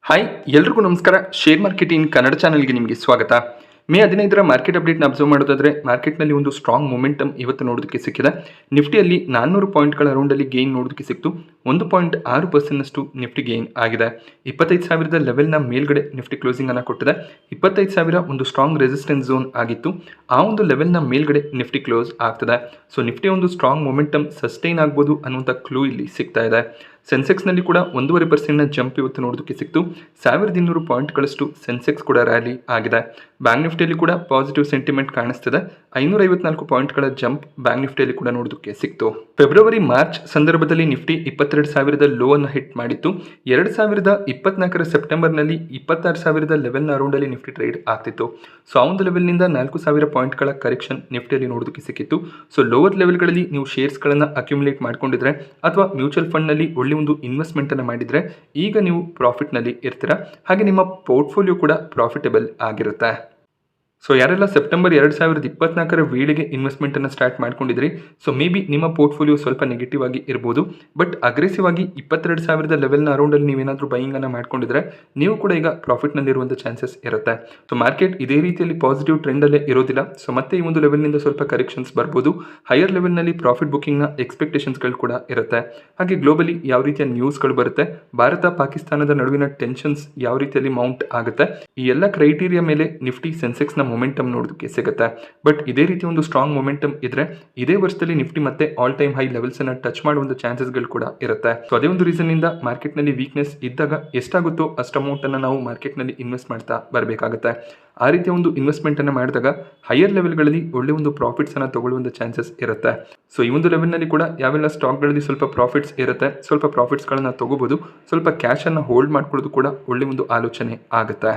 Hi ಎಲ್ರಿಗೂ ನಮಸ್ಕಾರ. Share market in Kannada ಚಾನಲ್ಗೆ ನಿಮಗೆ ಸ್ವಾಗತ. ಮೇ 15ರ ಮಾರ್ಕೆಟ್ ಅಪ್ಡೇಟ್ನ ಅಬ್ಸರ್ವ್ ಮಾಡೋದಾದರೆ ಮಾರ್ಕೆಟ್ನಲ್ಲಿ ಒಂದು ಸ್ಟ್ರಾಂಗ್ ಮೊಮೆಂಟಮ್ ಇವತ್ತು ನೋಡೋದಕ್ಕೆ ಸಿಕ್ಕಿದೆ. ನಿಫ್ಟಿಯಲ್ಲಿ 400 ಪಾಯಿಂಟ್ಗಳ ರೌಂಡಲ್ಲಿ ಗೇನ್ ನೋಡೋದಕ್ಕೆ ಸಿಕ್ತು. 1.6% ನಿಫ್ಟಿ ಗೇನ್ ಆಗಿದೆ. 25,000 ಲೆವೆಲ್ನ ಮೇಲ್ಗಡೆ ನಿಫ್ಟಿ ಕ್ಲೋಸಿಂಗ್ ಅನ್ನು ಕೊಟ್ಟಿದೆ. 25,000 ಒಂದು ಸ್ಟ್ರಾಂಗ್ ರೆಸಿಸ್ಟೆನ್ಸ್ ಝೋನ್ ಆಗಿತ್ತು. ಆ ಒಂದು ಲೆವೆಲ್ನ ಮೇಲ್ಗಡೆ ನಿಫ್ಟಿ ಕ್ಲೋಸ್ ಆಗ್ತದೆ. ಸೊ ನಿಫ್ಟಿ ಒಂದು ಸ್ಟ್ರಾಂಗ್ ಮೊಮೆಂಟಮ್ ಸಸ್ಟೈನ್ ಆಗ್ಬೋದು ಅನ್ನುವಂಥ ಕ್ಲೂ ಇಲ್ಲಿ ಸಿಗ್ತಾ ಇದೆ. ಸೆನ್ಸೆಕ್ಸ್ನಲ್ಲಿ ಕೂಡ 1.5% ಜಂಪ್ ಇವತ್ತು ನೋಡೋದಕ್ಕೆ ಸಿಕ್ತು. 1200 ಪಾಯಿಂಟ್ಗಳಷ್ಟು ಸೆನ್ಸೆಕ್ಸ್ ಕೂಡ ರ್ಯಾಲಿ ಆಗಿದೆ. ಬ್ಯಾಂಕ್ ನಿಫ್ಟಿಯಲ್ಲಿ ಕೂಡ ಪಾಸಿಟಿವ್ ಸೆಂಟಿಮೆಂಟ್ ಕಾಣಿಸ್ತಿದೆ. 554 ಪಾಯಿಂಟ್ಗಳ ಜಂಪ್ ಬ್ಯಾಂಕ್ ನಿಫ್ಟಿಯಲ್ಲಿ ಕೂಡ ನೋಡೋದಕ್ಕೆ ಸಿಕ್ತು. ಫೆಬ್ರವರಿ ಮಾರ್ಚ್ ಸಂದರ್ಭದಲ್ಲಿ ನಿಫ್ಟಿ 22,000 ಲೋ ಅನ್ನು ಹಿಟ್ ಮಾಡಿತ್ತು. 2024ರ ಸೆಪ್ಟೆಂಬರ್ನಲ್ಲಿ 26,000 ಲೆವೆಲ್ನ ಅರೌಂಡಲ್ಲಿ ನಿಫ್ಟಿ ಟ್ರೇಡ್ ಆಗ್ತಿತ್ತು. ಸೊ ಆ ಒಂದು ಲೆವೆಲ್ನಿಂದ 4,000 ಪಾಯಿಂಟ್ಗಳ ಕರೆಕ್ಷನ್ ನಿಫ್ಟಿಯಲ್ಲಿ ನೋಡೋದಕ್ಕೆ ಸಿಕ್ಕಿತ್ತು. ಸೊ ಲೋವರ್ ಲೆವೆಲ್ಗಳಲ್ಲಿ ನೀವು ಶೇರ್ಸ್ಗಳನ್ನು ಅಕ್ಯುಮುಲೇಟ್ ಮಾಡ್ಕೊಂಡಿದ್ರೆ ಅಥವಾ ಮ್ಯೂಚುವಲ್ ಫಂಡ್ನಲ್ಲಿ ಒಳ್ಳೆ ಒಂದು ಇನ್ವೆಸ್ಟ್ಮೆಂಟ್ ಅನ್ನು ಮಾಡಿದರೆ ಈಗ ನೀವು ಪ್ರಾಫಿಟ್ನಲ್ಲಿ ಇರ್ತೀರಾ. ಹಾಗೆ ನಿಮ್ಮ ಪೋರ್ಟ್ಫೋಲಿಯೋ ಕೂಡ ಪ್ರಾಫಿಟಬಲ್ ಆಗಿರುತ್ತೆ. ಸೊ ಯಾರೆಲ್ಲ ಸೆಪ್ಟೆಂಬರ್ 2024ರ ವೇಳೆಗೆ ಇನ್ವೆಸ್ಟ್ಮೆಂಟನ್ನು ಸ್ಟಾರ್ಟ್ ಮಾಡ್ಕೊಂಡಿದ್ರಿ, ಸೊ ಮೇ ಬಿ ನಿಮ್ಮ ಪೋರ್ಟ್ಫೋಲಿಯೋ ಸ್ವಲ್ಪ ನೆಗೆಟಿವ್ ಆಗಿ ಇರ್ಬೋದು. ಬಟ್ ಅಗ್ರೆಸಿವ್ ಆಗಿ 22,000 ಲೆವೆಲ್ನ ಅರೌಂಡಲ್ಲಿ ನೀವೇನಾದರೂ ಬೈಯಿಂಗನ್ನು ಮಾಡ್ಕೊಂಡಿದ್ರೆ ನೀವು ಕೂಡ ಈಗ ಪ್ರಾಫಿಟ್ನಲ್ಲಿರುವಂಥ ಚಾನ್ಸಸ್ ಇರುತ್ತೆ. ಸೊ ಮಾರ್ಕೆಟ್ ಇದೇ ರೀತಿಯಲ್ಲಿ ಪಾಸಿಟಿವ್ ಟ್ರೆಂಡಲ್ಲೇ ಇರೋದಿಲ್ಲ. ಸೊ ಮತ್ತೆ ಈ ಒಂದು ಲೆವೆಲ್ನಿಂದ ಸ್ವಲ್ಪ ಕರೆಕ್ಷನ್ಸ್ ಬರ್ಬೋದು. ಹೈಯರ್ ಲೆವೆಲ್ನಲ್ಲಿ ಪ್ರಾಫಿಟ್ ಬುಕ್ಕಿಂಗ್ನ ಎಕ್ಸ್ಪೆಕ್ಟೇಷನ್ಸ್ಗಳು ಕೂಡ ಇರುತ್ತೆ. ಹಾಗೆ ಗ್ಲೋಬಲಿ ಯಾವ ರೀತಿಯ ನ್ಯೂಸ್ಗಳು ಬರುತ್ತೆ, ಭಾರತ ಪಾಕಿಸ್ತಾನದ ನಡುವಿನ ಟೆನ್ಷನ್ಸ್ ಯಾವ ರೀತಿಯಲ್ಲಿ ಮೌಂಟ್ ಆಗುತ್ತೆ, ಈ ಎಲ್ಲ ಕ್ರೈಟೀರಿಯಾ ಮೇಲೆ ನಿಫ್ಟಿ ಸೆನ್ಸೆಕ್ಸ್ನ ಮೊಮೆಂಟಮ್ ನೋಡೋದಕ್ಕೆ ಸಿಗುತ್ತೆ. ಬಟ್ ಇದೇ ರೀತಿ ಒಂದು ಸ್ಟ್ರಾಂಗ್ ಮೊಮೆಂಟಮ್ ಇದ್ರೆ ಇದೇ ವರ್ಷದಲ್ಲಿ ನಿಫ್ಟಿ ಮತ್ತೆ ಆಲ್ ಟೈಮ್ ಹೈ ಲೆವೆಲ್ಸ್ ಅನ್ನ ಟಚ್ ಮಾಡುವಂತ ಚಾನ್ಸಸ್ಗಳು ಕೂಡ ಇರುತ್ತೆ. ಸೊ ಅದೇ ಒಂದು ರೀಸನ್ ಇಂದ ಮಾರ್ಕೆಟ್ ನಲ್ಲಿ ವೀಕ್ನೆಸ್ ಇದ್ದಾಗ ಎಷ್ಟಾಗುತ್ತೋ ಅಷ್ಟು ಅಮೌಂಟ್ ಅನ್ನ ನಾವು ಮಾರ್ಕೆಟ್ ನಲ್ಲಿ ಇನ್ವೆಸ್ಟ್ ಮಾಡ್ತಾ ಬರಬೇಕಾಗುತ್ತೆ. ಆ ರೀತಿಯ ಒಂದು ಇನ್ವೆಸ್ಟ್ಮೆಂಟ್ ಅನ್ನು ಮಾಡಿದಾಗ ಹೈಯರ್ ಲೆವೆಲ್ಗಳಲ್ಲಿ ಒಳ್ಳೆ ಒಂದು ಪ್ರಾಫಿಟ್ಸ್ ಅನ್ನು ತಗೊಳ್ಳುವಂತ ಚಾನ್ಸಸ್ ಇರುತ್ತೆ. ಸೊ ಈ ಒಂದು ಲೆವೆಲ್ನಲ್ಲಿ ಕೂಡ ಯಾವೆಲ್ಲ ಸ್ಟಾಕ್ಗಳಲ್ಲಿ ಸ್ವಲ್ಪ ಪ್ರಾಫಿಟ್ಸ್ ಇರುತ್ತೆ, ಸ್ವಲ್ಪ ಪ್ರಾಫಿಟ್ಸ್ಗಳನ್ನ ತಗೋಬಹುದು. ಸ್ವಲ್ಪ ಕ್ಯಾಶ್ ಅನ್ನು ಹೋಲ್ಡ್ ಮಾಡ್ಕೊಳ್ಳೋದು ಕೂಡ ಒಳ್ಳೆ ಒಂದು ಆಲೋಚನೆ ಆಗುತ್ತೆ.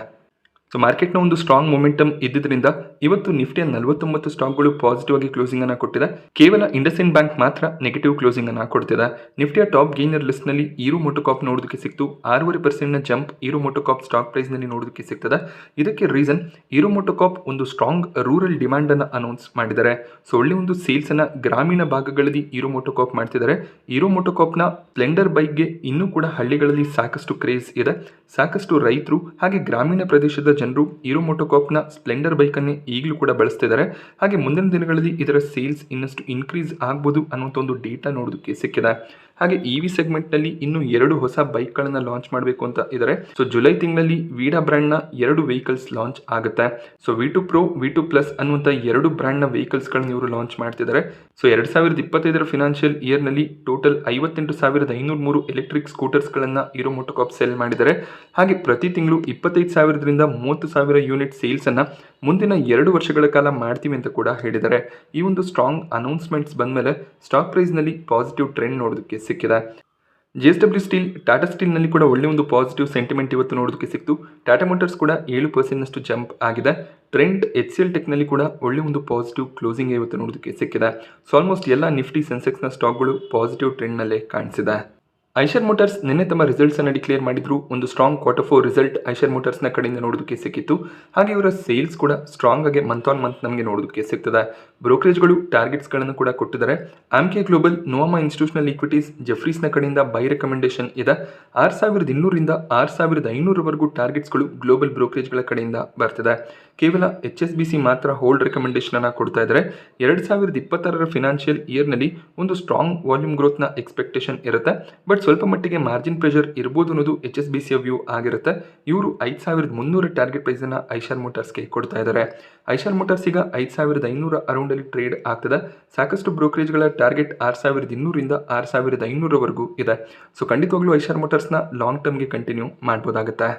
ಸೊ ಮಾರ್ಕೆಟ್ನ ಒಂದು ಸ್ಟ್ರಾಂಗ್ ಮೊಮೆಂಟಮ್ ಇದ್ದಿದ್ದರಿಂದ ಇವತ್ತು ನಿಫ್ಟಿಯ 49 ಸ್ಟಾಕ್ಗಳು ಪಾಸಿಟಿವ್ ಆಗಿ ಕ್ಲೋಸಿಂಗ್ ಅನ್ನು ಕೊಟ್ಟಿದೆ. ಕೇವಲ ಇಂಡಸ್ಇಂಡ್ ಬ್ಯಾಂಕ್ ಮಾತ್ರ ನೆಗೆಟಿವ್ ಕ್ಲೋಸಿಂಗ್ ಅನ್ನು ಕೊಡ್ತಿದೆ. ನಿಫ್ಟಿಯ ಟಾಪ್ ಗೇನರ್ ಲಿಸ್ಟ್ ನಲ್ಲಿ ಈರೋ ಮೋಟೋಕಾರ್ಪ್ ನೋಡೋದಕ್ಕೆ ಸಿಕ್ತು. 6.5% jump hero MotoCorp stock price ನಲ್ಲಿ ನೋಡೋದಕ್ಕೆ ಸಿಗ್ತದೆ. ಇದಕ್ಕೆ ರೀಸನ್ ಈರೋ ಮೋಟೋಕಾರ್ಪ್ ಒಂದು ಸ್ಟ್ರಾಂಗ್ ರೂರಲ್ ಡಿಮ್ಯಾಂಡ್ ಅನ್ನು ಅನೌನ್ಸ್ ಮಾಡಿದ್ದಾರೆ. ಸೊ ಒಳ್ಳೆ ಒಂದು ಸೇಲ್ಸ್ ಅನ್ನ ಗ್ರಾಮೀಣ ಭಾಗಗಳಲ್ಲಿ ಈರೋ ಮೋಟೋಕಾರ್ಪ್ ಮಾಡ್ತಿದ್ದಾರೆ. ಈರೋ ಮೋಟೋಕಾರ್ಪ್ ನ ಸ್ಪ್ಲೆಂಡರ್ ಬೈಕ್ಗೆ ಇನ್ನೂ ಕೂಡ ಹಳ್ಳಿಗಳಲ್ಲಿ ಸಾಕಷ್ಟು ಕ್ರೇಜ್ ಇದೆ. ಸಾಕಷ್ಟು ರೈತರು ಹಾಗೆ ಗ್ರಾಮೀಣ ಪ್ರದೇಶದ ಜನರು ಈರೋ ಮೋಟೋಕಾರ್ಪ್ನ ಸ್ಪ್ಲೆಂಡರ್ ಬೈಕನ್ನೇ ಈಗಲೂ ಕೂಡ ಬಳಸ್ತಿದ್ದಾರೆ. ಹಾಗೆ ಮುಂದಿನ ದಿನಗಳಲ್ಲಿ ಇದರ ಸೇಲ್ಸ್ ಇನ್ನಷ್ಟು ಇನ್ಕ್ರೀಸ್ ಆಗ್ಬೋದು ಅನ್ನೋಂಥ ಒಂದು ಡೇಟಾ ನೋಡೋದಕ್ಕೆ ಸಿಕ್ಕಿದೆ. ಹಾಗೆ ಇವಿ ಸೆಗ್ಮೆಂಟ್ನಲ್ಲಿ ಇನ್ನು 2 ಹೊಸ ಬೈಕ್ಗಳನ್ನು ಲಾಂಚ್ ಮಾಡಬೇಕು ಅಂತ ಇದ್ದಾರೆ. ಸೊ ಜುಲೈ ತಿಂಗಳಲ್ಲಿ ವೀಡಾ ಬ್ರ್ಯಾಂಡ್ನ 2 ವೆಹಿಕಲ್ಸ್ ಲಾಂಚ್ ಆಗುತ್ತೆ. So V2 Pro V2 Plus ಅನ್ನುವಂಥ 2 ಬ್ರ್ಯಾಂಡ್ನ ವೆಹಿಕಲ್ಸ್ಗಳನ್ನ ಇವರು ಲಾಂಚ್ ಮಾಡ್ತಿದ್ದಾರೆ. ಸೊ 2025ರ ಫಿನಾನ್ಷಿಯಲ್ ಇಯರ್ನಲ್ಲಿ ಟೋಟಲ್ 58,503 ಎಲೆಕ್ಟ್ರಿಕ್ ಸ್ಕೂಟರ್ಸ್ಗಳನ್ನು ಈರೋ ಮೋಟೋಕಾರ್ಪ್ ಸೆಲ್ ಮಾಡಿದ್ದಾರೆ. ಹಾಗೆ ಪ್ರತಿ ತಿಂಗಳು 25,000ರಿಂದ 30,000 ಯೂನಿಟ್ ಸೇಲ್ಸನ್ನು ಮುಂದಿನ 2 ವರ್ಷಗಳ ಕಾಲ ಮಾಡ್ತೀವಿ ಅಂತ ಕೂಡ ಹೇಳಿದ್ದಾರೆ. ಈ ಒಂದು ಸ್ಟ್ರಾಂಗ್ ಅನೌನ್ಸ್ಮೆಂಟ್ಸ್ ಬಂದಮೇಲೆ ಸ್ಟಾಕ್ ಪ್ರೈಸ್ನಲ್ಲಿ ಪಾಸಿಟಿವ್ ಟ್ರೆಂಡ್ ನೋಡೋದಕ್ಕೆ ಸಿಕ್ಕಿದೆ. JSW ಸ್ಟೀಲ್, ಟಾಟಾ ಸ್ಟೀಲ್ನಲ್ಲಿ ಕೂಡ ಒಳ್ಳೆ ಒಂದು ಪಾಸಿಟಿವ್ ಸೆಂಟಿಮೆಂಟ್ ಇವತ್ತು ನೋಡೋದಕ್ಕೆ ಸಿಕ್ತು. ಟಾಟಾ ಮೋಟರ್ಸ್ ಕೂಡ 7% ಜಂಪ್ ಆಗಿದೆ. ಟ್ರೆಂಡ್ HCL ಟೆಕ್ನಲ್ಲಿ ಕೂಡ ಒಳ್ಳೆ ಒಂದು ಪಾಸಿಟಿವ್ ಕ್ಲೋಸಿಂಗ್ ಇವತ್ತು ನೋಡೋದಕ್ಕೆ ಸಿಕ್ಕಿದೆ. ಸೊ ಆಲ್ಮೋಸ್ಟ್ ಎಲ್ಲ ನಿಫ್ಟಿ ಸೆನ್ಸೆಕ್ಸ್ನ ಸ್ಟಾಕ್ಗಳು ಪಾಸಿಟಿವ್ ಟ್ರೆಂಡ್ನಲ್ಲೇ ಕಾಣಿಸಿದೆ. ಐಷರ್ ಮೋಟರ್ಸ್ ನಿನ್ನೆ ತಮ್ಮ ರಿಸಲ್ಟ್ಸ್ ಅನ್ನು ಡಿಕ್ಲೇರ್ ಮಾಡಿದ್ರು. ಒಂದು ಸ್ಟ್ರಾಂಗ್ Q4 ರಿಸಲ್ಟ್ ಐಷರ್ ಮೋಟರ್ಸ್ನ ಕಡೆಯಿಂದ ನೋಡೋದಕ್ಕೆ ಸಿಕ್ಕಿತ್ತು. ಹಾಗೆ ಇವರ ಸೇಲ್ಸ್ ಕೂಡ ಸ್ಟ್ರಾಂಗ್ ಆಗಿ ಮಂತ್ ಆನ್ ಮಂತ್ ನಮಗೆ ನೋಡೋದಕ್ಕೆ ಸಿಗ್ತದೆ. ಬ್ರೋಕರೇಜ್ಗಳು ಟಾರ್ಗೆಟ್ಸ್ಗಳನ್ನು ಕೂಡ ಕೊಟ್ಟಿದ್ದಾರೆ. ಆಮ್ಕೆ ಗ್ಲೋಬಲ್, ನೋವಾಮಾ ಇನ್ಸ್ಟಿಟ್ಯೂಷನಲ್ ಈಕ್ವಿಟೀಸ್, ಜೆಫ್ರೀಸ್ನ ಕಡೆಯಿಂದ ಬೈ ರೆಕಮೆಂಡೇಶನ್ ಇದೆ. 6,200ರಿಂದ 6,500ವರೆಗೂ ಟಾರ್ಗೆಟ್ಸ್ಗಳು ಗ್ಲೋಬಲ್ ಬ್ರೋಕರೇಜ್ಗಳ ಕಡೆಯಿಂದ ಬರ್ತಿದೆ. ಕೇವಲ HSBC ಮಾತ್ರ ಹೋಲ್ಡ್ ರೆಕಮೆಂಡೇಶನ್ ಅನ್ನು ಕೊಡ್ತಾ ಇದ್ದಾರೆ. 2026ರ ಫಿನಾನ್ಷಿಯಲ್ ಇಯರ್ನಲ್ಲಿ ಒಂದು ಸ್ಟ್ರಾಂಗ್ ವಾಲ್ಯೂಮ್ ಗ್ರೋತ್ನ ಎಕ್ಸ್ಪೆಕ್ಟೇಷನ್ ಇರುತ್ತೆ. ಬಟ್ ಸ್ವಲ್ಪ ಮಟ್ಟಿಗೆ ಮಾರ್ಜಿನ್ ಪ್ರೆಷರ್ ಇರ್ಬೋದು ಅನ್ನೋದು HSBCಯ ವ್ಯೂ ಆಗಿರುತ್ತೆ. ಇವರು 5,300 ಟಾರ್ಗೆಟ್ ಪ್ರೈಸ್ ಅನ್ನು ಐಷರ್ ಮೋಟರ್ಸ್ಗೆ ಕೊಡ್ತಾ ಇದ್ದಾರೆ. ಐಷರ್ ಮೋಟರ್ಸ್ ಈಗ 5,500 ಅರೌಂಡಲ್ಲಿ ಟ್ರೇಡ್ ಆಗ್ತದೆ. ಸಾಕಷ್ಟು ಬ್ರೋಕರೇಜ್ಗಳ ಟಾರ್ಗೆಟ್ 6,200ರಿಂದ 6,500ವರೆಗೂ ಇದೆ. ಸೊ ಖಂಡಿತವಾಗ್ಲೂ ಐಷರ್ ಮೋಟರ್ಸ್ನ ಲಾಂಗ್ ಟರ್ಮ್ಗೆ ಕಂಟಿನ್ಯೂ ಮಾಡ್ಬೋದಾಗುತ್ತೆ.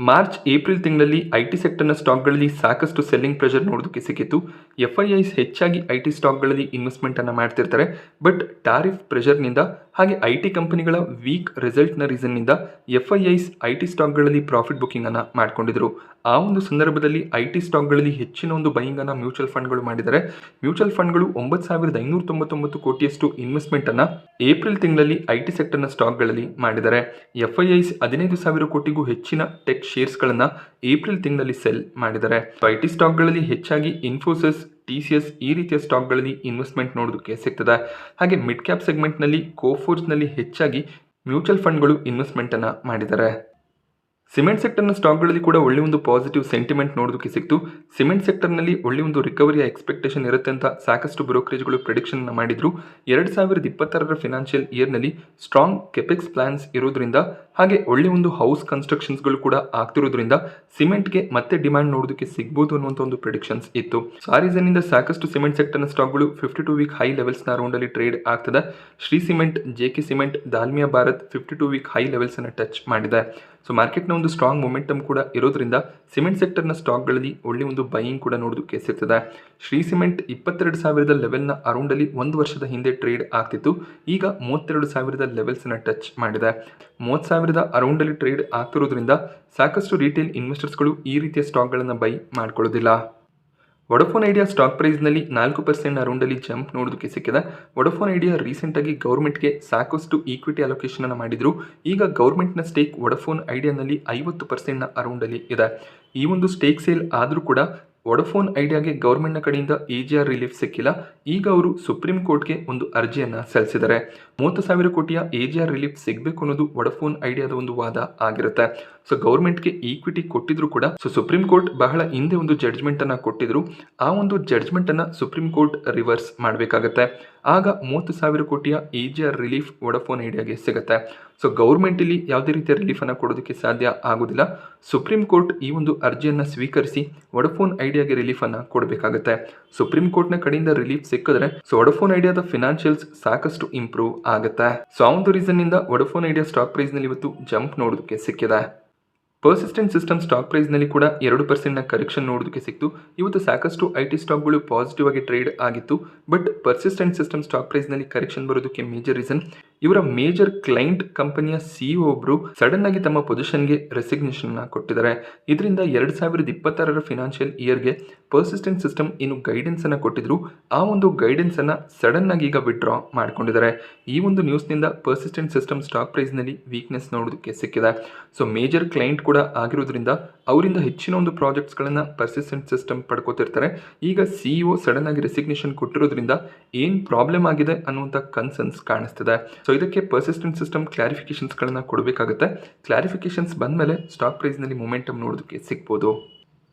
ಮಾರ್ಚ್ ಏಪ್ರಿಲ್ ತಿಂಗಳಲ್ಲಿ IT ಸೆಕ್ಟರ್ನ ಸ್ಟಾಕ್ಗಳಲ್ಲಿ ಸಾಕಷ್ಟು ಸೆಲ್ಲಿಂಗ್ ಪ್ರೆಷರ್ ನೋಡೋದಕ್ಕೆ ಸಿಕ್ಕಿತ್ತು. FIIs ಹೆಚ್ಚಾಗಿ IT ಸ್ಟಾಕ್ಗಳಲ್ಲಿ ಇನ್ವೆಸ್ಟ್ಮೆಂಟ್ ಅನ್ನು ಮಾಡ್ತಿರ್ತಾರೆ. ಬಟ್ ಟಾರಿಫ್ ಪ್ರೆಷರ್ನಿಂದ ಹಾಗೆ IT ಕಂಪನಿಗಳ ವೀಕ್ ರಿಸಲ್ಟ್ನ ರೀಸನ್ನಿಂದ FIIs IT ಸ್ಟಾಕ್ಗಳಲ್ಲಿ ಪ್ರಾಫಿಟ್ ಬುಕ್ಕಿಂಗ್ ಅನ್ನು ಮಾಡ್ಕೊಂಡಿದ್ರು. ಆ ಒಂದು ಸಂದರ್ಭದಲ್ಲಿ IT ಸ್ಟಾಕ್ಗಳಲ್ಲಿ ಹೆಚ್ಚಿನ ಒಂದು ಬೈಯಿಂಗ್ ಅನ್ನು ಮ್ಯೂಚುವಲ್ ಫಂಡ್ಗಳು ಮಾಡಿದ್ದಾರೆ. ಮ್ಯೂಚುವಲ್ ಫಂಡ್ಗಳು 9,599 ಕೋಟಿಯಷ್ಟು ಇನ್ವೆಸ್ಟ್ಮೆಂಟ್ ಅನ್ನು ಏಪ್ರಿಲ್ ತಿಂಗಳಲ್ಲಿ IT ಸೆಕ್ಟರ್ನ ಸ್ಟಾಕ್ಗಳಲ್ಲಿ ಮಾಡಿದ್ದಾರೆ. FIIs 15,000 ಕೋಟಿಗೂ ಹೆಚ್ಚಿನ ಟೆಕ್ ಶೇರ್ಸ್ಗಳನ್ನು ಏಪ್ರಿಲ್ ತಿಂಗಳಲ್ಲಿ ಸೆಲ್ ಮಾಡಿದ್ದಾರೆ. IT ಸ್ಟಾಕ್ಗಳಲ್ಲಿ ಹೆಚ್ಚಾಗಿ ಇನ್ಫೋಸಿಸ್, TCS ಈ ರೀತಿಯ ಸ್ಟಾಕ್ಗಳಲ್ಲಿ ಇನ್ವೆಸ್ಟ್ಮೆಂಟ್ ನೋಡೋದಕ್ಕೆ ಸಿಗ್ತದೆ. ಹಾಗೆ ಮಿಡ್ ಕ್ಯಾಪ್ ಸೆಗ್ಮೆಂಟ್ನಲ್ಲಿ ಕೋಫೋರ್ಸ್ನಲ್ಲಿ ಹೆಚ್ಚಾಗಿ ಮ್ಯೂಚುವಲ್ ಫಂಡ್ಗಳು ಇನ್ವೆಸ್ಟ್ಮೆಂಟ್ ಅನ್ನು ಮಾಡಿದ್ದಾರೆ. ಸಿಮೆಂಟ್ ಸೆಕ್ಟರ್ನ ಸ್ಟಾಕ್ಗಳಲ್ಲಿ ಕೂಡ ಒಳ್ಳೆ ಒಂದು ಪಾಸಿಟಿವ್ ಸೆಂಟಿಮೆಂಟ್ ನೋಡೋದಕ್ಕೆ ಸಿಕ್ತು. ಸಿಮೆಂಟ್ ಸೆಕ್ಟರ್ನಲ್ಲಿ ಒಳ್ಳೆ ಒಂದು ರಿಕವರಿಯ ಎಕ್ಸ್ಪೆಕ್ಟೇಷನ್ ಇರುತ್ತೆ ಅಂತ ಸಾಕಷ್ಟು ಬ್ರೋಕರೇಜ್ಗಳು ಪ್ರಿಡಿಕ್ಷನ್ ಮಾಡಿದ್ರು. 2026 ಫಿನಾನ್ಷಿಯಲ್ ಇಯರ್ನಲ್ಲಿ ಸ್ಟ್ರಾಂಗ್ ಕೆಪೆಕ್ಸ್ ಪ್ಲಾನ್ಸ್ ಇರೋದ್ರಿಂದ ಹಾಗೆ ಒಳ್ಳೆ ಒಂದು ಹೌಸ್ ಕನ್ಸ್ಟ್ರಕ್ಷನ್ಸ್ಗಳು ಕೂಡ ಆಗ್ತಿರೋದ್ರಿಂದ ಸಿಮೆಂಟ್ಗೆ ಮತ್ತೆ ಡಿಮ್ಯಾಂಡ್ ನೋಡೋದಕ್ಕೆ ಸಿಗ್ಬೋದು ಅನ್ನುವಂಥ ಒಂದು ಪ್ರಿಡಿಕ್ಷನ್ಸ್ ಇತ್ತು. ಆ ರೀಸನ್ನಿಂದ ಸಾಕಷ್ಟು ಸಿಮೆಂಟ್ ಸೆಕ್ಟರ್ನ ಸ್ಟಾಕ್ಗಳು 52 ವೀಕ್ ಹೈ ಲೆವೆಲ್ಸ್ನ ರೌಂಡಲ್ಲಿ ಟ್ರೇಡ್ ಆಗ್ತದೆ. Shree cement, JK cement, Dalmia Bharat 52 week high ಲೆವೆಲ್ಸನ್ನು ಟಚ್ ಮಾಡಿದೆ. ಸೊ ಮಾರ್ಕೆಟ್ನ ಒಂದು ಸ್ಟ್ರಾಂಗ್ ಮೊಮೆಂಟಮ್ ಕೂಡ ಇರೋದ್ರಿಂದ ಸಿಮೆಂಟ್ ಸೆಕ್ಟರ್ನ ಸ್ಟಾಕ್ಗಳಲ್ಲಿ ಒಳ್ಳೆ ಒಂದು ಬೈಯಿಂಗ್ ಕೂಡ ನೋಡೋದಕ್ಕೆ ಸಿಗ್ತದೆ. ಶ್ರೀ ಸಿಮೆಂಟ್ 22,000 ಲೆವೆಲ್ನ ಅರೌಂಡಲ್ಲಿ ಒಂದು ವರ್ಷದ ಹಿಂದೆ ಟ್ರೇಡ್ ಆಗ್ತಿತ್ತು. ಈಗ 32,000 ಲೆವೆಲ್ಸ್ನ ಟಚ್ ಮಾಡಿದೆ. 30,000 ಅರೌಂಡಲ್ಲಿ ಟ್ರೇಡ್ ಆಗ್ತಿರೋದ್ರಿಂದ ಸಾಕಷ್ಟು ರಿಟೇಲ್ ಇನ್ವೆಸ್ಟರ್ಸ್ಗಳು ಈ ರೀತಿಯ ಸ್ಟಾಕ್ಗಳನ್ನು ಬೈ ಮಾಡ್ಕೊಳ್ಳೋದಿಲ್ಲ. ವೊಡಾಫೋನ್ ಐಡಿಯಾ ಸ್ಟಾಕ್ ಪ್ರೈಸ್ನಲ್ಲಿ 4% ಅರೌಂಡಲ್ಲಿ ಜಂಪ್ ನೋಡೋದಕ್ಕೆ ಸಿಕ್ಕಿದೆ. ವೊಡಾಫೋನ್ ಐಡಿಯಾ ರೀಸೆಂಟಾಗಿ ಗೌರ್ಮೆಂಟ್ಗೆ ಸಾಕಷ್ಟು ಈಕ್ವಿಟಿ ಅಲೋಕೇಶನ್ ಅನ್ನು ಮಾಡಿದ್ರು. ಈಗ ಗೌರ್ಮೆಂಟ್ನ ಸ್ಟೇಕ್ ವೊಡಾಫೋನ್ ಐಡಿಯಾನಲ್ಲಿ 50% ಅರೌಂಡಲ್ಲಿ ಇದೆ. ಈ ಒಂದು ಸ್ಟೇಕ್ ಸೇಲ್ ಆದರೂ ಕೂಡ ವೊಡಾಫೋನ್ ಐಡಿಯಾಗೆ ಗೌರ್ಮೆಂಟ್ನ ಕಡೆಯಿಂದ AGR ರಿಲೀಫ್ ಸಿಕ್ಕಿಲ್ಲ. ಈಗ ಅವರು ಸುಪ್ರೀಂ ಕೋರ್ಟ್ಗೆ ಒಂದು ಅರ್ಜಿಯನ್ನು ಸಲ್ಲಿಸಿದ್ದಾರೆ. 30,000 ಕೋಟಿಯ AGR ರಿಲೀಫ್ ಸಿಗಬೇಕು ಅನ್ನೋದು ವೊಡಾಫೋನ್ ಐಡಿಯಾದ ಒಂದು ವಾದ ಆಗಿರುತ್ತೆ. ಸೊ ಗೌರ್ಮೆಂಟ್ಗೆ ಈಕ್ವಿಟಿ ಕೊಟ್ಟಿದ್ರು ಕೂಡ ಸುಪ್ರೀಂ ಕೋರ್ಟ್ ಬಹಳ ಹಿಂದೆ ಒಂದು ಜಡ್ಜ್ಮೆಂಟ್ ಅನ್ನು ಕೊಟ್ಟಿದ್ರು. ಆ ಒಂದು ಜಡ್ಜ್ಮೆಂಟ್ ಅನ್ನು ಸುಪ್ರೀಂ ಕೋರ್ಟ್ ರಿವರ್ಸ್ ಮಾಡಬೇಕಾಗತ್ತೆ. ಆಗ 30,000 ಕೋಟಿಯ AGR ರಿಲೀಫ್ ವೊಡಾಫೋನ್ ಐಡಿಯಾಗೆ ಸಿಗುತ್ತೆ. ಸೊ ಗೌರ್ಮೆಂಟ್ ಇಲ್ಲಿ ಯಾವುದೇ ರೀತಿಯ ರಿಲೀಫ್ ಅನ್ನು ಕೊಡೋದಕ್ಕೆ ಸಾಧ್ಯ ಆಗೋದಿಲ್ಲ. ಸುಪ್ರೀಂ ಕೋರ್ಟ್ ಈ ಒಂದು ಅರ್ಜಿಯನ್ನು ಸ್ವೀಕರಿಸಿ ವೊಡಾಫೋನ್ ಐಡಿಯಾಗೆ ರಿಲೀಫ್ ಅನ್ನು ಕೊಡಬೇಕಾಗುತ್ತೆ. ಸುಪ್ರೀಂ ಕೋರ್ಟ್ನ ಕಡೆಯಿಂದ ರಿಲೀಫ್ ಸಿಕ್ಕಿದ್ರೆ ವೊಡಾಫೋನ್ ಐಡಿಯಾದ ಫಿನಾನ್ಷಿಯಲ್ಸ್ ಸಾಕಷ್ಟು ಇಂಪ್ರೂವ್ ಆಗುತ್ತೆ. ಸೊ ಆ ಒಂದು ರೀಸನ್ ಇಂದ ವೊಡಾಫೋನ್ ಐಡಿಯಾ ಸ್ಟಾಕ್ ಪ್ರೈಸ್ ನಲ್ಲಿ ಇವತ್ತು ಜಂಪ್ ನೋಡೋದಕ್ಕೆ ಸಿಕ್ಕಿದೆ. ಪರ್ಸಿಸ್ಟೆಂಟ್ ಸಿಸ್ಟಮ್ ಸ್ಟಾಕ್ ಪ್ರೈಸ್ನಲ್ಲಿ ಕೂಡ 2% ಕರೆಕ್ಷನ್ ನೋಡೋದಕ್ಕೆ ಸಿಕ್ತು. ಇವತ್ತು ಸಾಕಷ್ಟು IT ಸ್ಟಾಕ್ಗಳು ಪಾಸಿಟಿವ್ ಆಗಿ ಟ್ರೇಡ್ ಆಗಿತ್ತು. ಬಟ್ ಪರ್ಸಿಸ್ಟೆಂಟ್ ಸಿಸ್ಟಮ್ ಸ್ಟಾಕ್ ಪ್ರೈಸ್ನಲ್ಲಿ ಕರೆಕ್ಷನ್ ಬರೋದಕ್ಕೆ ಮೇಜರ್ ರೀಸನ್ ಇವರ ಮೇಜರ್ ಕ್ಲೈಂಟ್ ಕಂಪನಿಯ CEO ಒಬ್ರು ಸಡನ್ ಆಗಿ ತಮ್ಮ ಪೊಸಿಷನ್ಗೆ ರೆಸಿಗ್ನೇಷನ್ ಕೊಟ್ಟಿದ್ದಾರೆ. ಇದರಿಂದ 2026 ಫಿನಾನ್ಷಿಯಲ್ ಇಯರ್ಗೆ ಪರ್ಸಿಸ್ಟೆಂಟ್ ಸಿಸ್ಟಮ್ ಏನು ಗೈಡೆನ್ಸ್ ಅನ್ನು ಕೊಟ್ಟಿದ್ರು ಆ ಒಂದು ಗೈಡೆನ್ಸ್ ಅನ್ನ ಸಡನ್ ಆಗಿ ಈಗ ವಿಡ್ರಾ ಮಾಡ್ಕೊಂಡಿದ್ದಾರೆ. ಈ ಒಂದು ನ್ಯೂಸ್ನಿಂದ ಪರ್ಸಿಸ್ಟೆಂಟ್ ಸಿಸ್ಟಮ್ ಸ್ಟಾಕ್ ಪ್ರೈಸ್ನಲ್ಲಿ ವೀಕ್ನೆಸ್ ನೋಡೋದಕ್ಕೆ ಸಿಕ್ಕಿದೆ. ಸೊ ಮೇಜರ್ ಕ್ಲೈಂಟ್ ಕೂಡ ಆಗಿರೋದ್ರಿಂದ ಅವರಿಂದ ಹೆಚ್ಚಿನ ಒಂದು ಪ್ರಾಜೆಕ್ಟ್ಸ್ಗಳನ್ನು ಪರ್ಸಿಸ್ಟೆಂಟ್ ಸಿಸ್ಟಮ್ ಪಡ್ಕೋತಿರ್ತಾರೆ. ಈಗ CEO ಸಡನ್ ಆಗಿ ರೆಸಿಗ್ನೇಷನ್ ಕೊಟ್ಟಿರೋದ್ರಿಂದ ಏನು ಪ್ರಾಬ್ಲಮ್ ಆಗಿದೆ ಅನ್ನುವಂಥ ಕನ್ಸರ್ನ್ಸ್ ಕಾಣಿಸ್ತಿದೆ. ಸೊ ಇದಕ್ಕೆ ಪರ್ಸಿಸ್ಟೆಂಟ್ ಸಿಸ್ಟಮ್ ಕ್ಲಾರಿಫಿಕೇಶನ್ಸ್ಗಳನ್ನು ಕೊಡಬೇಕಾಗುತ್ತೆ. ಕ್ಲಾರಿಫಿಕೇಶನ್ಸ್ ಬಂದಮೇಲೆ ಸ್ಟಾಕ್ ಪ್ರೈಸ್ನಲ್ಲಿ ಮೊಮೆಂಟಮ್ ನೋಡೋದಕ್ಕೆ ಸಿಗ್ಬೋದು.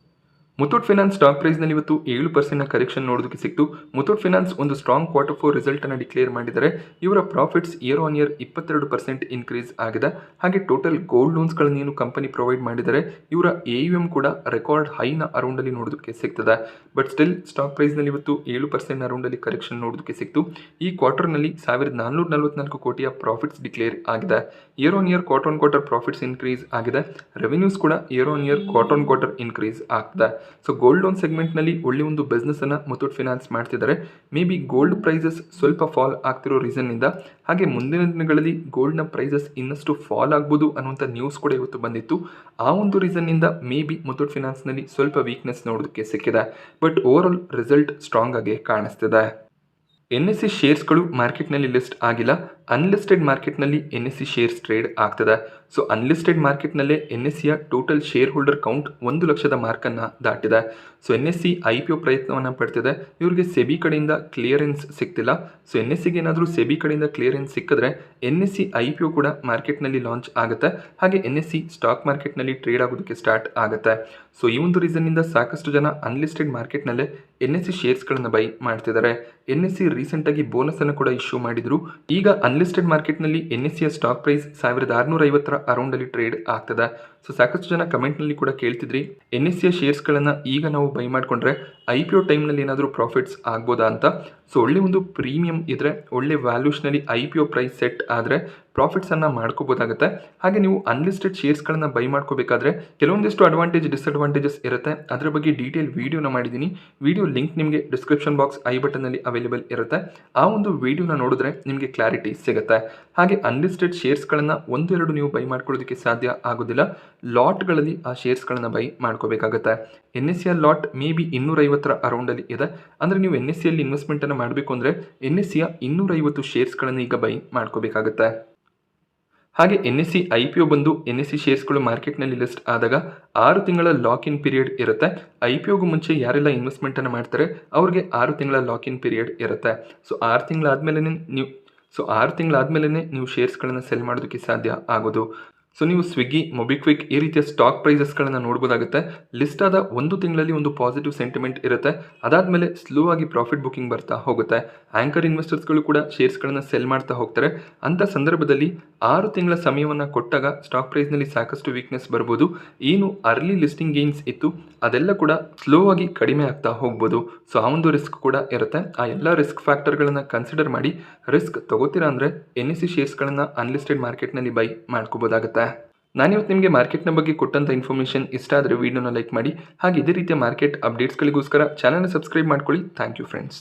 ಮುತ್ತೂಟ್ ಫೈನಾನ್ಸ್ ಸ್ಟಾಕ್ ಪ್ರೈಸ್ನಲ್ಲಿ ಇವತ್ತು 7% ಕರೆಕ್ಷನ್ ನೋಡೋದಕ್ಕೆ ಸಿಕ್ತು. ಮುತ್ತೂಟ್ ಫೈನಾನ್ಸ್ ಒಂದು ಸ್ಟ್ರಾಂಗ್ Q4 ರಿಸಲ್ಟ್ ಅನ್ನು ಡಿಕ್ಲೇರ್ ಮಾಡಿದ್ದಾರೆ. ಇವರ profits year on year 22% increase ಆಗಿದೆ. ಹಾಗೆ ಟೋಟಲ್ ಗೋಲ್ಡ್ ಲೋನ್ಸ್ಗಳನ್ನು ಏನು ಕಂಪನಿ ಪ್ರೊವೈಡ್ ಮಾಡಿದ್ದಾರೆ ಇವರ AUM ಕೂಡ ರೆಕಾರ್ಡ್ ಹೈನ ಅರೌಂಡಲ್ಲಿ ನೋಡೋದಕ್ಕೆ ಸಿಗ್ತದೆ. ಬಟ್ ಸ್ಟಿಲ್ ಸ್ಟಾಕ್ ಪ್ರೈಸ್ನಲ್ಲಿ ಇವತ್ತು 7% ಅರೌಂಡಲ್ಲಿ ಕರೆಕ್ಷನ್ ನೋಡೋದಕ್ಕೆ ಸಿಕ್ತು. ಈ ಕ್ವಾರ್ಟರ್ನಲ್ಲಿ 1,444 ಕೋಟಿಯ ಪ್ರಾಫಿಟ್ಸ್ ಡಿಕ್ಲೇರ್ ಆಗಿದೆ. Year on year quarter profits increase ಆಗಿದೆ. ರೆವೆನ್ಯೂಸ್ ಕೂಡ year on year quarter increase ಆಗ್ತದೆ. ಸೊ ಗೋಲ್ಡ್ ಲೋನ್ ಸೆಗ್ಮೆಂಟ್ನಲ್ಲಿ ಒಳ್ಳೆ ಒಂದು ಬಿಸ್ನೆಸ್ ಅನ್ನು ಮುತ್ತೂಟ್ ಫೈನಾನ್ಸ್ ಮಾಡ್ತಿದ್ದಾರೆ. ಮೇ ಬಿ ಗೋಲ್ಡ್ ಪ್ರೈಸಸ್ ಸ್ವಲ್ಪ ಫಾಲ್ ಆಗ್ತಿರೋ ರೀಸನ್ನಿಂದ ಹಾಗೆ ಮುಂದಿನ ದಿನಗಳಲ್ಲಿ ಗೋಲ್ಡ್ನ ಪ್ರೈಸಸ್ ಇನ್ನಷ್ಟು ಫಾಲ್ ಆಗ್ಬೋದು ಅನ್ನುವಂಥ ನ್ಯೂಸ್ ಕೂಡ ಇವತ್ತು ಬಂದಿತ್ತು. ಆ ಒಂದು ರೀಸನ್ನಿಂದ ಮೇ ಬಿ ಮುತ್ತೂಟ್ ಫೈನಾನ್ಸ್ನಲ್ಲಿ ಸ್ವಲ್ಪ ವೀಕ್ನೆಸ್ ನೋಡೋದಕ್ಕೆ ಸಿಕ್ಕಿದೆ. But over all result strong ಆಗಿ ಕಾಣಿಸ್ತಿದೆ. NSE ಶೇರ್ಸ್ಗಳು ಮಾರ್ಕೆಟ್ನಲ್ಲಿ ಲಿಸ್ಟ್ ಆಗಿಲ್ಲ. ಅನ್ಲಿಸ್ಟೆಡ್ ಮಾರ್ಕೆಟ್ನಲ್ಲಿ NSE ಶೇರ್ಸ್ ಟ್ರೇಡ್ ಆಗ್ತದೆ. ಸೊ ಅನ್ಲಿಸ್ಟೆಡ್ ಮಾರ್ಕೆಟ್ನಲ್ಲೇ NSEಯ ಟೋಟಲ್ ಶೇರ್ ಹೋಲ್ಡರ್ ಕೌಂಟ್ 1 ಲಕ್ಷದ ಮಾರ್ಕನ್ನು ದಾಟಿದೆ. ಸೊ NSE IPO ಪ್ರಯತ್ನವನ್ನು ಪಡ್ತಿದೆ. ಇವರಿಗೆ ಸೆಬಿ ಕಡೆಯಿಂದ ಕ್ಲಿಯರೆನ್ಸ್ ಸಿಗ್ತಿಲ್ಲ. ಸೊ NSEಗೆ ಏನಾದರೂ ಸೆಬಿ ಕಡೆಯಿಂದ ಕ್ಲಿಯರೆನ್ಸ್ ಸಿಕ್ಕಿದ್ರೆ NSE IPO ಕೂಡ ಮಾರ್ಕೆಟ್ನಲ್ಲಿ ಲಾಂಚ್ ಆಗುತ್ತೆ. ಹಾಗೆ NSE ಸ್ಟಾಕ್ ಮಾರ್ಕೆಟ್ನಲ್ಲಿ ಟ್ರೇಡ್ ಆಗೋದಕ್ಕೆ ಸ್ಟಾರ್ಟ್ ಆಗುತ್ತೆ. ಸೊ ಈ ಒಂದು ರೀಸನ್ನಿಂದ ಸಾಕಷ್ಟು ಜನ ಅನ್ಲಿಸ್ಟೆಡ್ ಮಾರ್ಕೆಟ್ನಲ್ಲೇ NSE ಶೇರ್ಸ್ಗಳನ್ನು ಬೈ ಮಾಡ್ತಿದ್ದಾರೆ. NSE ರೀಸೆಂಟಾಗಿ ಬೋನಸ್ ಅನ್ನು ಕೂಡ ಇಶ್ಯೂ ಮಾಡಿದ್ರು. ಈಗ ಅನ್ಲಿಸ್ಟೆಡ್ ಮಾರ್ಕೆಟ್ನಲ್ಲಿ NSEಯ ಸ್ಟಾಕ್ ಪ್ರೈಸ್ 1,650 ಅರೌಂಡಲ್ಲಿ ಟ್ರೇಡ್ ಆಗ್ತದೆ. ಸೊ ಸಾಕಷ್ಟು ಜನ ಕಮೆಂಟ್ನಲ್ಲಿ ಕೂಡ ಕೇಳ್ತಿದ್ರಿ NSEಯ ಶೇರ್ಸ್ಗಳನ್ನು ಈಗ ನಾವು ಬೈ ಮಾಡಿಕೊಂಡ್ರೆ IPO ಟೈಮ್ನಲ್ಲಿ ಏನಾದರೂ ಪ್ರಾಫಿಟ್ಸ್ ಆಗ್ಬೋದಾ ಅಂತ. ಸೊ ಒಳ್ಳೆ ಒಂದು ಪ್ರೀಮಿಯಂ ಇದ್ರೆ ಒಳ್ಳೆ ವ್ಯಾಲ್ಯೂಷನಲ್ಲಿ IPO ಪ್ರೈಸ್ ಸೆಟ್ ಆದರೆ ಪ್ರಾಫಿಟ್ಸನ್ನು ಮಾಡ್ಕೋಬೋದಾಗುತ್ತೆ. ಹಾಗೆ ನೀವು ಅನ್ಲಿಸ್ಟೆಡ್ ಶೇರ್ಸ್ಗಳನ್ನು ಬೈ ಮಾಡ್ಕೋಬೇಕಾದ್ರೆ ಕೆಲವೊಂದಿಷ್ಟು ಡಿಸ್ಅಡ್ವಾಂಟೇಜಸ್ ಇರುತ್ತೆ. ಅದರ ಬಗ್ಗೆ ಡೀಟೇಲ್ ವಿಡಿಯೋನ ಮಾಡಿದ್ದೀನಿ. ವಿಡಿಯೋ ಲಿಂಕ್ ನಿಮಗೆ ಡಿಸ್ಕ್ರಿಪ್ಷನ್ ಬಾಕ್ಸ್ ಐ ಬಟನ್ನಲ್ಲಿ ಅವೈಲೇಬಲ್ ಇರುತ್ತೆ. ಆ ಒಂದು ವಿಡಿಯೋನ ನೋಡಿದ್ರೆ ನಿಮಗೆ ಕ್ಲಾರಿಟಿ ಸಿಗುತ್ತೆ. ಹಾಗೆ ಅನ್ಲಿಸ್ಟೆಡ್ ಶೇರ್ಸ್ಗಳನ್ನು 1-2 ನೀವು ಬೈ ಮಾಡ್ಕೊಳ್ಳೋದಕ್ಕೆ ಸಾಧ್ಯ ಆಗೋದಿಲ್ಲ. ಲಾಟ್ಗಳಲ್ಲಿ ಆ ಶೇರ್ಸ್ಗಳನ್ನು ಬೈ ಮಾಡ್ಕೋಬೇಕಾಗುತ್ತೆ. NSEಯ ಲಾಟ್ ಮೇ ಬಿ 250 ಅರೌಂಡಲ್ಲಿ ಇದೆ. ಅಂದರೆ ನೀವು NSEಯಲ್ಲಿ ಇನ್ವೆಸ್ಟ್ಮೆಂಟನ್ನು ಮಾಡಬೇಕು ಅಂದರೆ NSEಯ 250 ಶೇರ್ಸ್ಗಳನ್ನು ಈಗ ಬೈ ಮಾಡ್ಕೋಬೇಕಾಗುತ್ತೆ. ಹಾಗೆ NSE IPO ಬಂದು NSE ಶೇರ್ಸ್ಗಳು ಮಾರ್ಕೆಟ್ನಲ್ಲಿ ಲಿಸ್ಟ್ ಆದಾಗ 6 ತಿಂಗಳ ಲಾಕ್ ಇನ್ ಪೀರಿಯಡ್ ಇರುತ್ತೆ. IPOಗೂ ಮುಂಚೆ ಯಾರೆಲ್ಲ ಇನ್ವೆಸ್ಟ್ಮೆಂಟನ್ನು ಮಾಡ್ತಾರೆ ಅವ್ರಿಗೆ 6 ತಿಂಗಳ ಲಾಕ್ ಇನ್ ಪೀರಿಯಡ್ ಇರುತ್ತೆ. ಸೊ 6 ತಿಂಗಳಾದ್ಮೇಲೆ ನೀವು ಶೇರ್ಸ್ಗಳನ್ನು ಸೆಲ್ ಮಾಡೋದಕ್ಕೆ ಸಾಧ್ಯ ಆಗೋದು. ಸೊ ನೀವು ಸ್ವಿಗ್ಗಿ, ಮೊಬಿಕ್ವಿಕ್ ಈ ರೀತಿಯ ಸ್ಟಾಕ್ ಪ್ರೈಸಸ್ಗಳನ್ನು ನೋಡ್ಬೋದಾಗುತ್ತೆ. ಲಿಸ್ಟ್ ಆದ ಒಂದು ತಿಂಗಳಲ್ಲಿ ಒಂದು ಪಾಸಿಟಿವ್ ಸೆಂಟಿಮೆಂಟ್ ಇರುತ್ತೆ. ಅದಾದಮೇಲೆ ಸ್ಲೋ ಆಗಿ ಪ್ರಾಫಿಟ್ ಬುಕಿಂಗ್ ಬರ್ತಾ ಹೋಗುತ್ತೆ. ಆಂಕರ್ ಇನ್ವೆಸ್ಟರ್ಸ್ಗಳು ಕೂಡ ಶೇರ್ಸ್ಗಳನ್ನು ಸೆಲ್ ಮಾಡ್ತಾ ಹೋಗ್ತಾರೆ. ಅಂಥ ಸಂದರ್ಭದಲ್ಲಿ 6 ತಿಂಗಳ ಸಮಯವನ್ನು ಕೊಟ್ಟಾಗ ಸ್ಟಾಕ್ ಪ್ರೈಸ್ನಲ್ಲಿ ಸಾಕಷ್ಟು ವೀಕ್ನೆಸ್ ಬರ್ಬೋದು. ಏನು ಅರ್ಲಿ ಲಿಸ್ಟಿಂಗ್ ಗೇನ್ಸ್ ಇತ್ತು ಅದೆಲ್ಲ ಕೂಡ ಸ್ಲೋ ಆಗಿ ಕಡಿಮೆ ಆಗ್ತಾ ಹೋಗ್ಬೋದು. ಸೊ ಆ ಒಂದು ರಿಸ್ಕ್ ಕೂಡ ಇರುತ್ತೆ. ಆ ಎಲ್ಲ ರಿಸ್ಕ್ ಫ್ಯಾಕ್ಟರ್ಗಳನ್ನು ಕನ್ಸಿಡರ್ ಮಾಡಿ ರಿಸ್ಕ್ ತಗೋತೀರಾ ಅಂದರೆ NSE ಶೇರ್ಸ್ಗಳನ್ನು ಅನ್ಲಿಸ್ಟೆಡ್ ಮಾರ್ಕೆಟ್ನಲ್ಲಿ ಬೈ ಮಾಡ್ಕೋಬೋದಾಗುತ್ತೆ. ನಾನಿವತ್ತು ನಿಮಗೆ ಮಾರ್ಕೆಟ್ನ ಬಗ್ಗೆ ಕೊಟ್ಟಂಥ ಇನ್ಫಾರ್ಮೇಷನ್ ಇಷ್ಟ ಆದರೆ ವಿಡಿಯೋನ ಲೈಕ್ ಮಾಡಿ. ಹಾಗೆ ಇದೇ ರೀತಿಯ ಮಾರ್ಕೆಟ್ ಅಪ್ಡೇಟ್ಸ್ಗಳಿಗೋಸ್ಕರ ಚಾನಲ್ನ ಸಬ್ಸ್ಕ್ರೈಬ್ ಮಾಡ್ಕೊಳ್ಳಿ. Thank you friends.